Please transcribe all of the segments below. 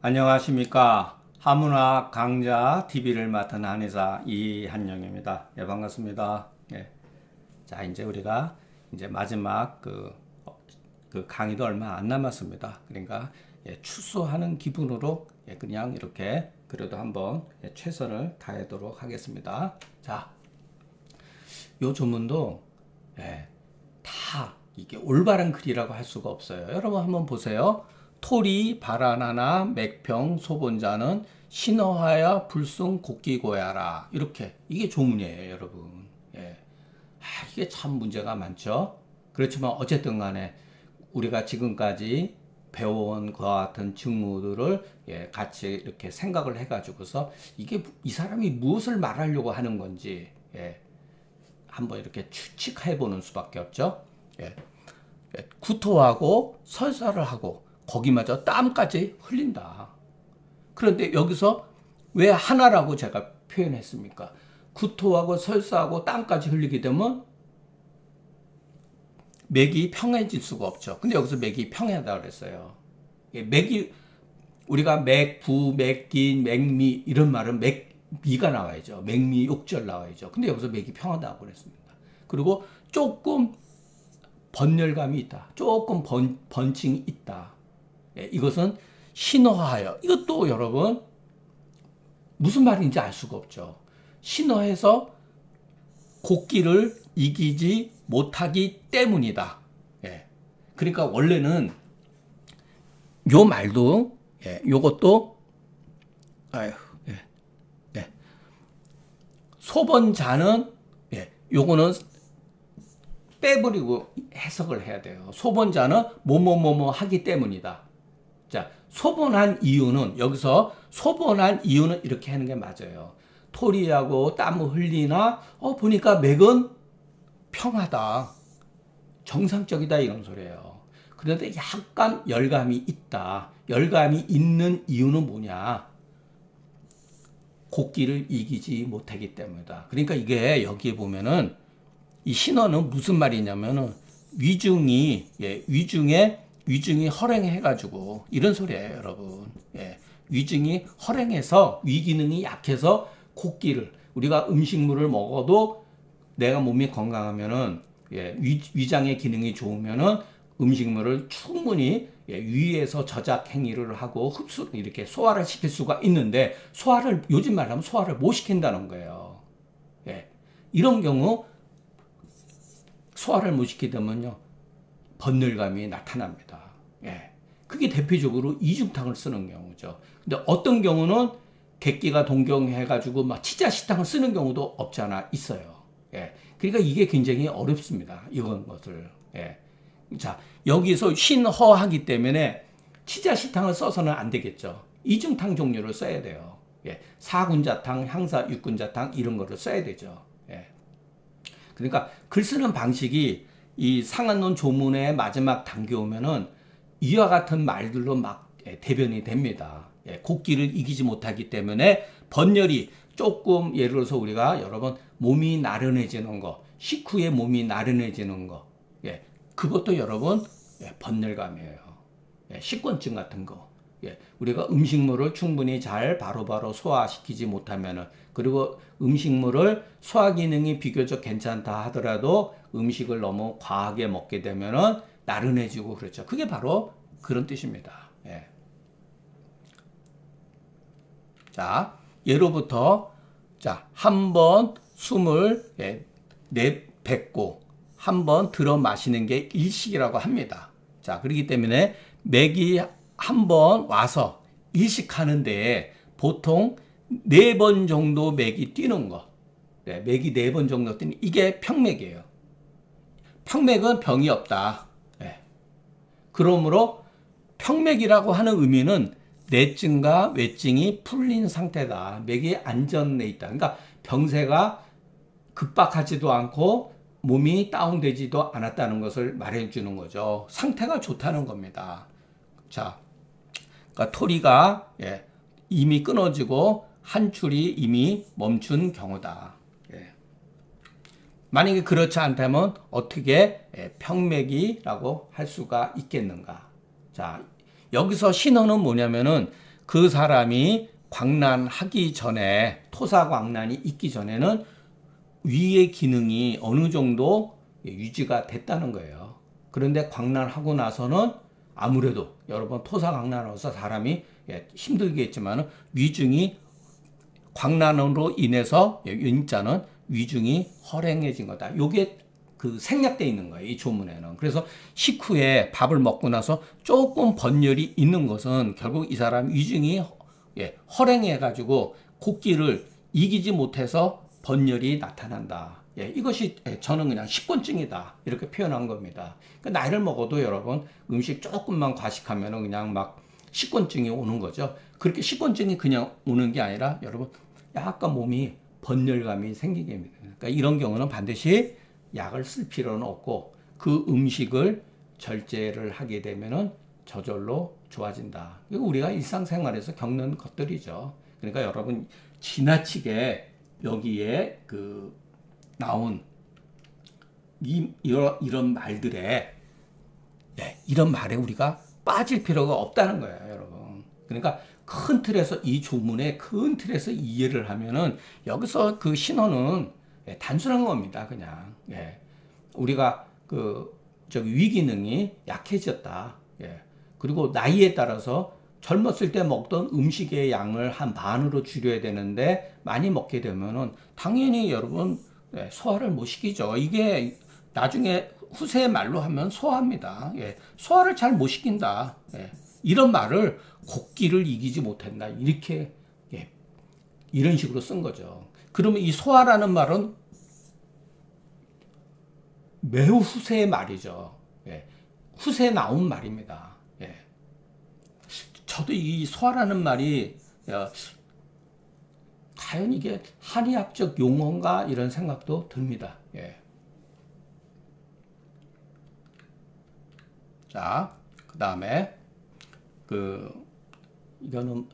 안녕하십니까. 하문학 강좌 TV를 맡은 한의사 이한영입니다. 예, 반갑습니다. 예. 자, 이제 우리가 이제 마지막 그 강의도 얼마 안 남았습니다. 그러니까 출소하는 기분으로 그냥 이렇게 그래도 한번 최선을 다하도록 하겠습니다. 자, 요 조문도 다 이게 올바른 글이라고 할 수가 없어요. 여러분 한번 보세요. 토리 바라나나 맥평 소본자는 신어하여 불승 곡기고야라. 이렇게 이게 조문이에요, 여러분. 이게 참 문제가 많죠. 그렇지만 어쨌든 간에 우리가 지금까지 배워온 그와 같은 직무들을 같이 이렇게 생각을 해가지고서 이게 이 사람이 무엇을 말하려고 하는 건지 한번 이렇게 추측해 보는 수밖에 없죠. 구토하고 설사를 하고 거기마저 땀까지 흘린다. 그런데 여기서 왜 하나라고 제가 표현했습니까? 구토하고 설사하고 땀까지 흘리게 되면 맥이 평해질 수가 없죠. 근데 여기서 맥이 평하다고 그랬어요. 맥이 우리가 맥, 부, 맥긴, 맥미 이런 말은 맥미가 나와야죠. 맥미 욕절 나와야죠. 근데 여기서 맥이 평하다고 그랬습니다. 그리고 조금 번열감이 있다. 조금 번칭이 있다. 이것은 신어하여. 이것도 여러분 무슨 말인지 알 수가 없죠. 신어해서 곡기를 이기지 못하기 때문이다. 그러니까 원래는 요 말도 요것도 소번자는 요거는 빼버리고 해석을 해야 돼요. 소번자는 뭐뭐뭐뭐 하기 때문이다. 자, 소번한 이유는 여기서 소번한 이유는 이렇게 하는 게 맞아요. 토리하고 땀을 흘리나 보니까 맥은 평하다. 정상적이다 이런 소리예요. 그런데 약간 열감이 있다. 열감이 있는 이유는 뭐냐? 곡기를 이기지 못하기 때문이다. 그러니까 이게 여기에 보면은 이 신어는 무슨 말이냐면은 위중이 위중이 허랭해가지고 이런 소리예요, 여러분. 위중이 허랭해서 위기능이 약해서 곡기를 우리가 음식물을 먹어도 내가 몸이 건강하면은 위장의 기능이 좋으면은 음식물을 충분히 위에서 저작 행위를 하고 흡수를 이렇게 소화를 시킬 수가 있는데 소화를 요즘 말하면 소화를 못 시킨다는 거예요. 이런 경우 소화를 못 시키게 되면요 번늘감이 나타납니다. 그게 대표적으로 이중탕을 쓰는 경우죠. 근데 어떤 경우는 객기가 동경해가지고 막 치자시탕을 쓰는 경우도 없지 않아 있어요. 그러니까 이게 굉장히 어렵습니다. 이런 것을. 자, 여기서 신허하기 때문에 치자시탕을 써서는 안 되겠죠. 이중탕 종류를 써야 돼요. 사군자탕, 향사, 육군자탕 이런 거를 써야 되죠. 그러니까 글 쓰는 방식이 이 상한론 조문의 마지막 단계 오면은 이와 같은 말들로 막 대변이 됩니다. 곡기를 이기지 못하기 때문에 번열이 조금 예를 들어서 우리가 여러분 몸이 나른해지는 거, 식후에 몸이 나른해지는 거, 그것도 여러분 번열감이에요. 식곤증 같은 거. 우리가 음식물을 충분히 잘 바로바로 소화시키지 못하면은 그리고 음식물을 소화 기능이 비교적 괜찮다 하더라도 음식을 너무 과하게 먹게 되면은 나른해지고 그렇죠. 그게 바로 그런 뜻입니다. 자, 예로부터 자, 한번 숨을 내뱉고 한번 들어 마시는 게 일식이라고 합니다. 자, 그렇기 때문에 맥이 한번 와서 일식하는데 보통 4번 정도 맥이 뛰는 거. 맥이 4번 정도 뛰는 이게 평맥이에요. 평맥은 병이 없다. 그러므로 평맥이라고 하는 의미는 내증과 외증이 풀린 상태다. 맥이 안전해 있다. 그러니까 병세가 급박하지도 않고 몸이 다운되지도 않았다는 것을 말해주는 거죠. 상태가 좋다는 겁니다. 자, 그러니까 토리가 이미 끊어지고 한출이 이미 멈춘 경우다. 만약에 그렇지 않다면 어떻게 평맥이라고 할 수가 있겠는가? 자, 여기서 신어는 뭐냐면은 그 사람이 광란하기 전에, 토사광란이 있기 전에는 위의 기능이 어느 정도 유지가 됐다는 거예요. 그런데 광란하고 나서는 아무래도 여러분 토사광란으로서 사람이 힘들겠지만 위중이 광란으로 인해서 윤자는 위중이 허랭해진 거다. 요게 그 생략되어 있는 거예요. 이 조문에는. 그래서 식후에 밥을 먹고 나서 조금 번열이 있는 것은 결국 이 사람 위중이 허랭해가지고 곡기를 이기지 못해서 번열이 나타난다. 이것이 저는 그냥 식곤증이다. 이렇게 표현한 겁니다. 그러니까 나이를 먹어도 여러분 음식 조금만 과식하면 그냥 막 식곤증이 오는 거죠. 그렇게 식곤증이 그냥 오는 게 아니라 여러분 약간 몸이 번열감이 생기게 됩니다. 그러니까 이런 경우는 반드시 약을 쓸 필요는 없고 그 음식을 절제를 하게 되면은 저절로 좋아진다. 이거 우리가 일상생활에서 겪는 것들이죠. 그러니까 여러분 지나치게 여기에 그 나온 이런 말들에 이런 말에 우리가 빠질 필요가 없다는 거예요, 여러분. 그러니까 큰 틀에서 이 조문의 큰 틀에서 이해를 하면은 여기서 그 신호는 단순한 겁니다, 그냥. 우리가 그 저기 위기능이 약해졌다. 그리고 나이에 따라서 젊었을 때 먹던 음식의 양을 한 반으로 줄여야 되는데 많이 먹게 되면은 당연히 여러분 소화를 못 시키죠. 이게 나중에 후세의 말로 하면 소화입니다. 소화를 잘 못 시킨다. 이런 말을 곡기를 이기지 못한다. 이렇게 이런 식으로 쓴 거죠. 그러면 이 소화라는 말은 매우 후세의 말이죠. 후세에 나온 말입니다. 저도 이 소화라는 말이 과연 이게 한의학적 용어인가 이런 생각도 듭니다. 자, 그 다음에 이거는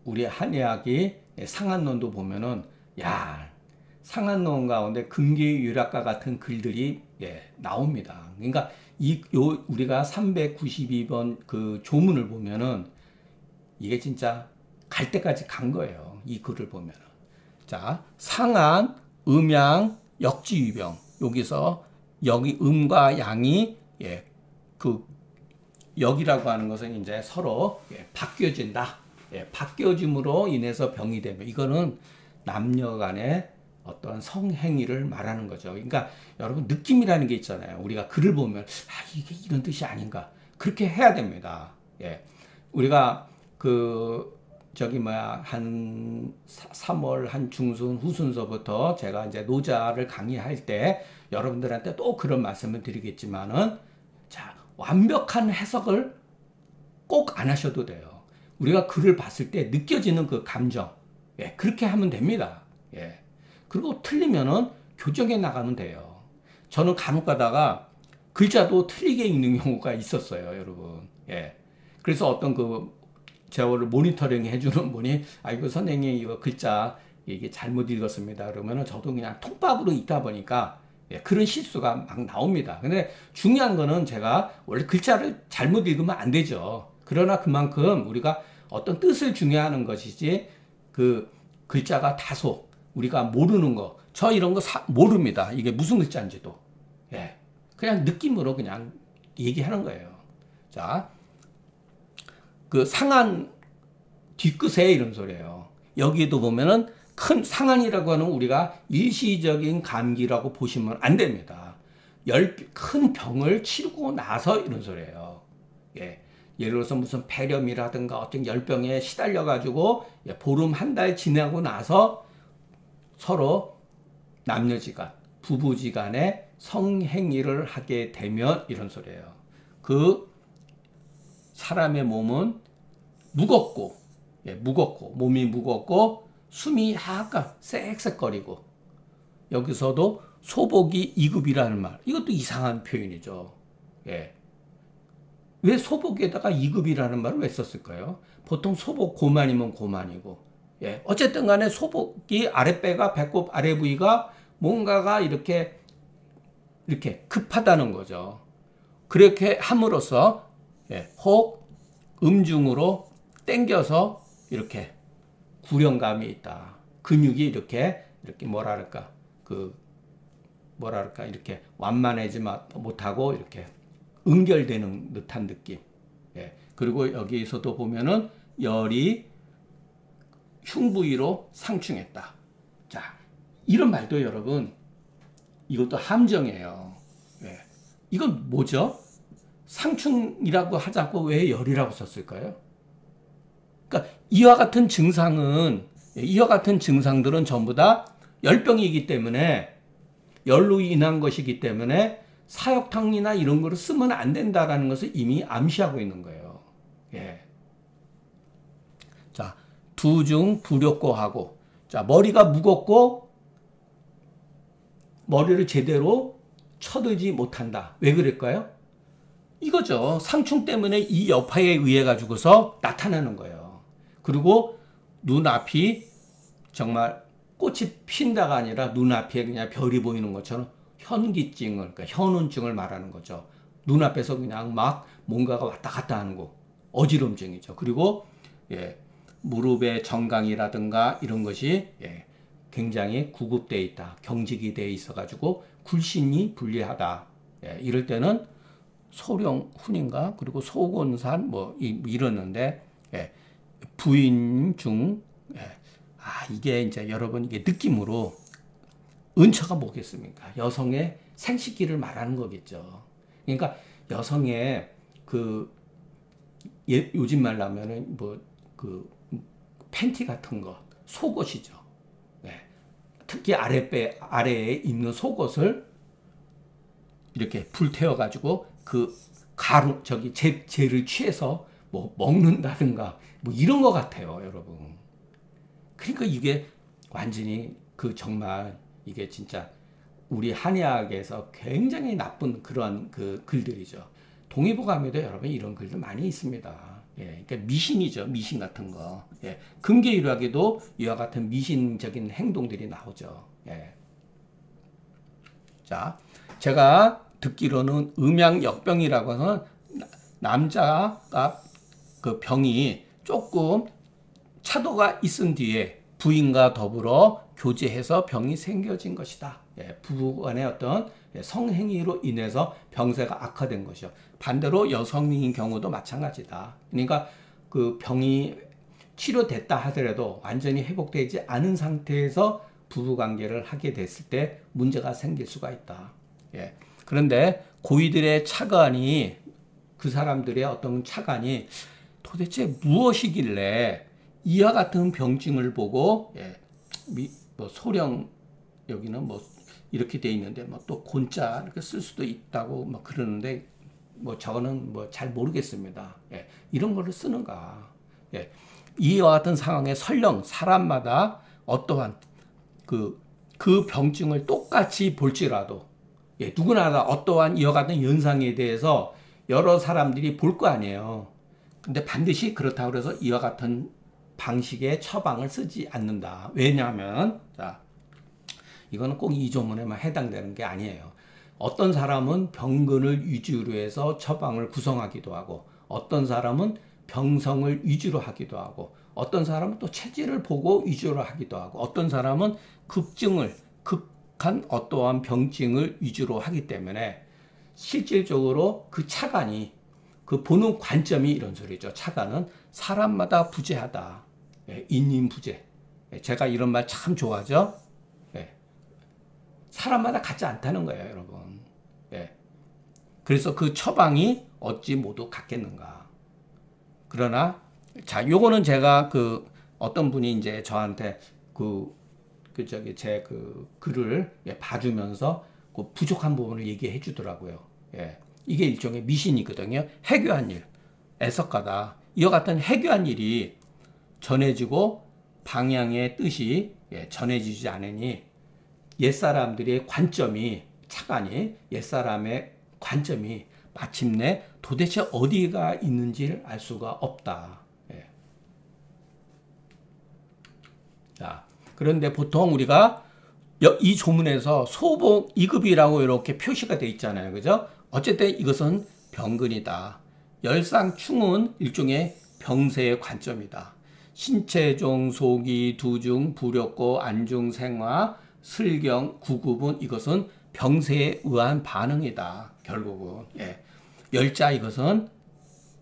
우리 한의학이 상한론도 보면은 상한론 가운데 근기유락과 같은 글들이 나옵니다. 그러니까 우리가 392번 그 조문을 보면은 이게 진짜 갈 때까지 간 거예요. 이 글을 보면은. 자, 상한, 음양, 역지유병. 여기서 여기 음과 양이 역이라고 하는 것은 이제 서로 바뀌어진다. 바뀌어짐으로 인해서 병이 되면 이거는 남녀 간의 어떤 성행위를 말하는 거죠. 그러니까 여러분 느낌이라는 게 있잖아요. 우리가 글을 보면 이게 이런 뜻이 아닌가. 그렇게 해야 됩니다. 우리가 한 3월 한 중순 후순서부터 제가 이제 노자를 강의할 때 여러분들한테 또 그런 말씀을 드리겠지만은 자, 완벽한 해석을 꼭 안 하셔도 돼요. 우리가 글을 봤을 때 느껴지는 그 감정, 그렇게 하면 됩니다. 그리고 틀리면은 교정해 나가면 돼요. 저는 간혹 가다가 글자도 틀리게 읽는 경우가 있었어요, 여러분. 그래서 어떤 저를 모니터링 해주는 분이, 이거 선생님, 이거 글자, 이게 잘못 읽었습니다. 그러면은 저도 그냥 통밥으로 읽다 보니까 그런 실수가 막 나옵니다. 근데 중요한 거는 제가 원래 글자를 잘못 읽으면 안 되죠. 그러나 그만큼 우리가 어떤 뜻을 중요하는 것이지 그 글자가 다소 우리가 모르는 거, 저 이런 거 모릅니다. 이게 무슨 글자인지도. 그냥 느낌으로 그냥 얘기하는 거예요. 자, 그 상한 뒤끝에 이런 소리예요. 여기도 보면은 큰 상한이라고 하는 우리가 일시적인 감기라고 보시면 안 됩니다. 큰 병을 치르고 나서 이런 소리예요. 예를 들어서 무슨 폐렴이라든가 어떤 열병에 시달려가지고 보름 한 달 지나고 나서 서로 남녀지간, 부부지간에 성행위를 하게 되면 이런 소리예요. 그 사람의 몸은 무겁고, 몸이 무겁고 숨이 약간 쌕쌕거리고 여기서도 소복이 2급이라는 말, 이것도 이상한 표현이죠. 왜 소복에다가 2급이라는 말을 왜 썼을까요? 보통 소복 고만이면 고만이고, 어쨌든 간에 소복이 아랫배가 배꼽 아래 부위가 뭔가가 이렇게 급하다는 거죠. 그렇게 함으로써 혹 음중으로 당겨서 이렇게 구령감이 있다. 근육이 이렇게 뭐랄까 이렇게 완만하지 못하고 이렇게 응결되는 듯한 느낌. 예. 그리고 여기서도 보면은 열이 흉부위로 상충했다. 자, 이런 말도 여러분, 이것도 함정이에요. 예. 이건 뭐죠? 상충이라고 하지 않고 왜 열이라고 썼을까요? 그러니까 이와 같은 증상들은 전부 다 열병이기 때문에, 열로 인한 것이기 때문에 사역탕이나 이런 거를 쓰면 안 된다라는 것을 이미 암시하고 있는 거예요. 예. 자, 두중 부력고하고, 자, 머리가 무겁고 머리를 제대로 쳐들지 못한다. 왜 그럴까요? 이거죠. 상충 때문에 이 여파에 의해 가지고서 나타나는 거예요. 그리고 눈앞이 정말 꽃이 핀다가 아니라 눈앞에 그냥 별이 보이는 것처럼 현기증을, 그러니까 현운증을 말하는 거죠. 눈앞에서 그냥 막 뭔가가 왔다 갔다 하는 거, 어지럼증이죠. 그리고 예, 무릎의 정강이라든가 이런 것이 예, 굉장히 구급되어 있다. 경직이 되어 있어 가지고 굴신이 불리하다. 예, 이럴 때는 소령훈인가 그리고 소곤산 뭐 이러는데 예, 부인중 예, 이게 이제 여러분 이게 느낌으로 은처가 뭐겠습니까? 여성의 생식기를 말하는 거겠죠. 그러니까 여성의 요즘 말로 하면은 팬티 같은 거, 속옷이죠. 네. 특히 아래에 입는 속옷을 이렇게 불태워가지고 재를 취해서 뭐 먹는다든가 뭐 이런 것 같아요, 여러분. 그러니까 이게 완전히 정말 이게 진짜 우리 한의학에서 굉장히 나쁜 그런 글들이죠. 동의보감에도 여러분 이런 글들 많이 있습니다. 예, 그러니까 미신이죠. 미신 같은 거. 예, 금계일학에도 이와 같은 미신적인 행동들이 나오죠. 예. 자, 제가 듣기로는 음양역병이라고 해서 남자가 그 병이 조금 차도가 있은 뒤에 부인과 더불어 교제해서 병이 생겨진 것이다. 예, 부부 간의 어떤 성행위로 인해서 병세가 악화된 것이요. 반대로 여성인 경우도 마찬가지다. 그러니까 그 병이 치료됐다 하더라도 완전히 회복되지 않은 상태에서 부부 관계를 하게 됐을 때 문제가 생길 수가 있다. 예. 그런데 고이들의 차관이, 그 사람들의 어떤 차관이 도대체 무엇이길래 이와 같은 병증을 보고 예, 뭐 소령 여기는 뭐 이렇게 돼 있는데 뭐 또 곤자 이렇게 쓸 수도 있다고 뭐 그러는데 뭐 저거는 뭐 잘 모르겠습니다. 예, 이런 거를 쓰는가? 예, 이와 같은 상황에 설령 사람마다 어떠한 그 병증을 똑같이 볼지라도 예, 누구나 다 어떠한 이와 같은 현상에 대해서 여러 사람들이 볼 거 아니에요. 근데 반드시 그렇다고 해서 이와 같은 방식의 처방을 쓰지 않는다. 왜냐하면 자, 이거는 꼭 이 조문에만 해당되는 게 아니에요. 어떤 사람은 병근을 위주로 해서 처방을 구성하기도 하고, 어떤 사람은 병성을 위주로 하기도 하고, 어떤 사람은 또 체질을 보고 위주로 하기도 하고, 어떤 사람은 극한 어떠한 병증을 위주로 하기 때문에 실질적으로 그 차관이 보는 관점이 이런 소리죠. 차관은 사람마다 부재하다. 예, 인인부재. 예, 제가 이런 말 참 좋아하죠. 예, 사람마다 같지 않다는 거예요, 여러분. 예, 그래서 그 처방이 어찌 모두 같겠는가. 그러나 자, 요거는 제가 어떤 분이 이제 저한테 제 글을 예, 봐주면서 그 부족한 부분을 얘기해 주더라고요. 예, 이게 일종의 미신이거든요. 해교한 일, 애석하다. 이와 같은 해교한 일이 전해지고 방향의 뜻이 예, 전해지지 않으니 옛사람들의 관점이, 차관이 옛사람의 관점이 마침내 도대체 어디가 있는지를 알 수가 없다. 예. 자, 그런데 보통 우리가 이 조문에서 소복 2급이라고 이렇게 표시가 되어 있잖아요. 그죠? 어쨌든 이것은 병근이다. 열상충은 일종의 병세의 관점이다. 신체종, 소기, 두중, 부력고, 안중, 생화, 슬경, 구급은 이것은 병세에 의한 반응이다. 결국은 열자 이것은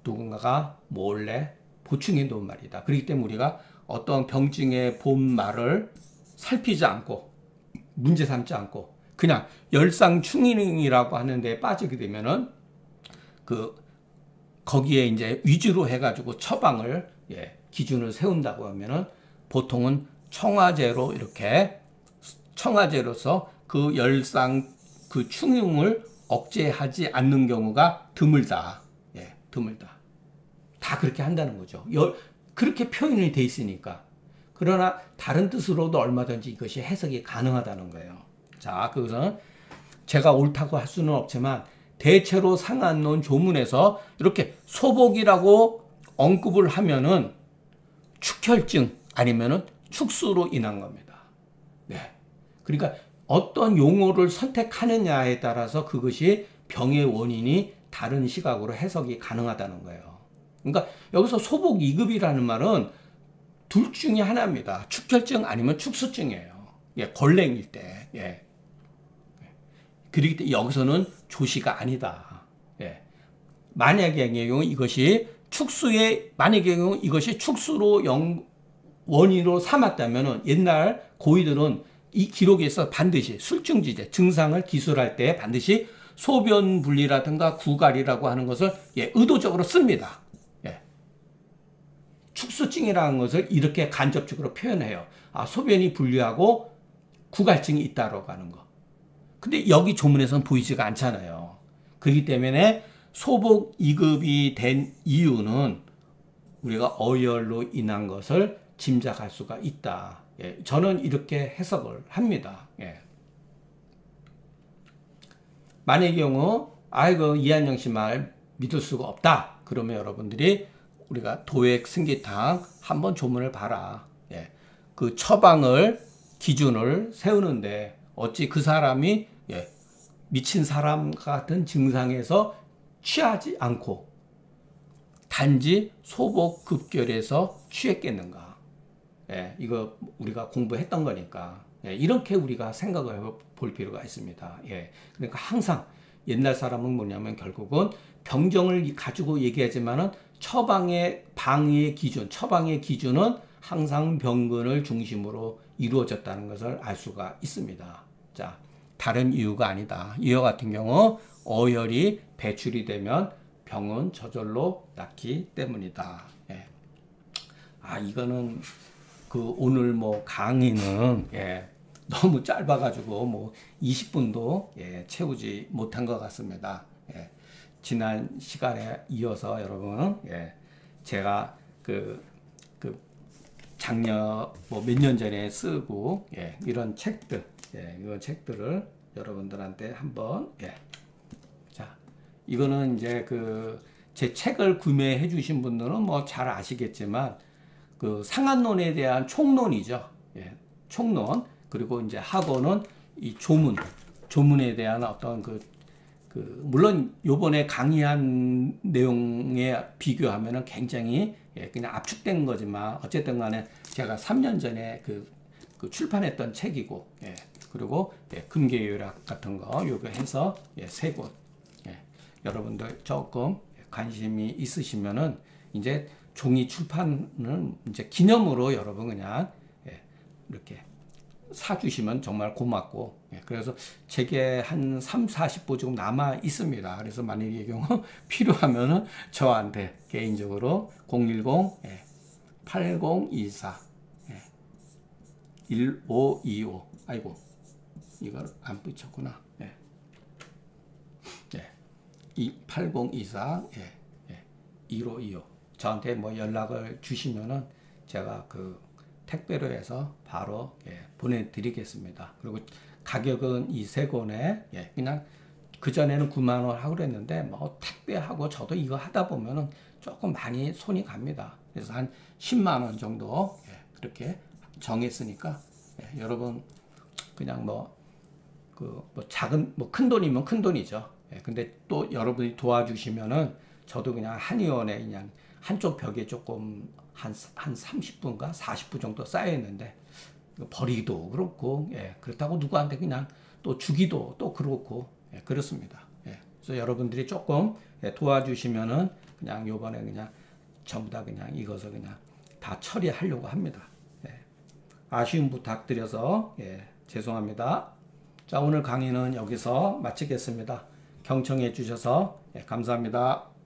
누군가가 몰래 보충해 놓은 말이다. 그렇기 때문에 우리가 어떤 병증의 본말을 살피지 않고 문제 삼지 않고 그냥 열상충이라고 하는 데 빠지게 되면은 거기에 이제 위주로 해가지고 처방을 기준을 세운다고 하면은 보통은 청화제로 이렇게 청화제로서 그 열상 그 충흉을 억제하지 않는 경우가 드물다. 드물다. 다 그렇게 한다는 거죠. 그렇게 표현이 돼 있으니까. 그러나 다른 뜻으로도 얼마든지 이것이 해석이 가능하다는 거예요. 자, 그것은 제가 옳다고 할 수는 없지만 대체로 상한론 조문에서 이렇게 소복이라고 언급을 하면은 축혈증 아니면은 축수로 인한 겁니다. 그러니까 어떤 용어를 선택하느냐에 따라서 그것이 병의 원인이 다른 시각으로 해석이 가능하다는 거예요. 그러니까 여기서 소복 2급이라는 말은 둘 중에 하나입니다. 축혈증 아니면 축수증이에요. 골랭일 때. 그렇기 때문에 여기서는 조시가 아니다. 만약의 경우 이것이 만약의 경우 이것이 축수로 원인으로 삼았다면 옛날 고의들은 이 기록에서 반드시 술증지제 증상을 기술할 때 반드시 소변 분리라든가 구갈이라고 하는 것을 의도적으로 씁니다. 축수증이라는 것을 이렇게 간접적으로 표현해요. 소변이 분리하고 구갈증이 있다라고 하는 거. 근데 여기 조문에서는 보이지가 않잖아요. 그렇기 때문에 소복 2급이 된 이유는 우리가 어열로 인한 것을 짐작할 수가 있다. 저는 이렇게 해석을 합니다. 만약의 경우 이한영 씨 말 믿을 수가 없다. 그러면 여러분들이 우리가 도액 승기탕 한번 조문을 봐라. 그 처방을 기준을 세우는데 어찌 그 사람이 미친 사람 같은 증상에서 취하지 않고 단지 소복급결에서 취했겠는가. 이거 우리가 공부했던 거니까 이렇게 우리가 생각을 볼 필요가 있습니다. 그러니까 항상 옛날 사람은 뭐냐면 결국은 병정을 가지고 얘기하지만은 처방의 기준은 항상 병근을 중심으로 이루어졌다는 것을 알 수가 있습니다. 자, 다른 이유가 아니다. 이와 같은 경우 어혈이 배출이 되면 병은 저절로 낫기 때문이다. 이거는 오늘 강의는 너무 짧아가지고 20분도 채우지 못한 것 같습니다. 지난 시간에 이어서 여러분 제가 작년 몇 년 전에 쓰고 이런 책들 이런 책들을 여러분들한테 한번 자, 이거는 이제 제 책을 구매해 주신 분들은 잘 아시겠지만 상한론에 대한 총론이죠. 총론. 그리고 이제 하고는 이 조문에 대한 어떤 물론 요번에 강의한 내용에 비교하면은 굉장히 그냥 압축된 거지만 어쨌든 간에 제가 3년 전에 출판했던 책이고 그리고 금계요약 같은 거 요거 해서 3권 여러분들 조금 관심이 있으시면은 이제 종이 출판은 이제 기념으로 여러분 그냥 이렇게 사주시면 정말 고맙고 그래서 제게 한 30-40부 조금 남아 있습니다. 그래서 만약에 경우 필요하면은 저한테 개인적으로 010-8024-1525 아이고 이걸 안 붙였구나. 8024-1525 저한테 연락을 주시면은 제가 택배로 해서 바로 보내드리겠습니다. 그리고 가격은 이 3권에 그냥 그전에는 9만 원 하고 그랬는데 택배하고 저도 이거 하다 보면은 조금 많이 손이 갑니다. 그래서 한 10만 원 정도 그렇게 정했으니까 여러분 그냥 작은 큰 돈이면 큰 돈이죠. 근데 또 여러분이 도와주시면은 저도 그냥 한의원에 그냥 한쪽 벽에 조금 한 30분가 40분 정도 쌓여 있는데 버리기도 그렇고 예, 그렇다고 누구한테 그냥 또 주기도 또 그렇고 예, 그렇습니다. 예, 그래서 여러분들이 조금 예, 도와주시면은 그냥 요번에 그냥 전부 다 그냥 이것을 그냥 다 처리하려고 합니다. 예, 아쉬운 부탁드려서 예, 죄송합니다. 자, 오늘 강의는 여기서 마치겠습니다. 경청해 주셔서 예, 감사합니다.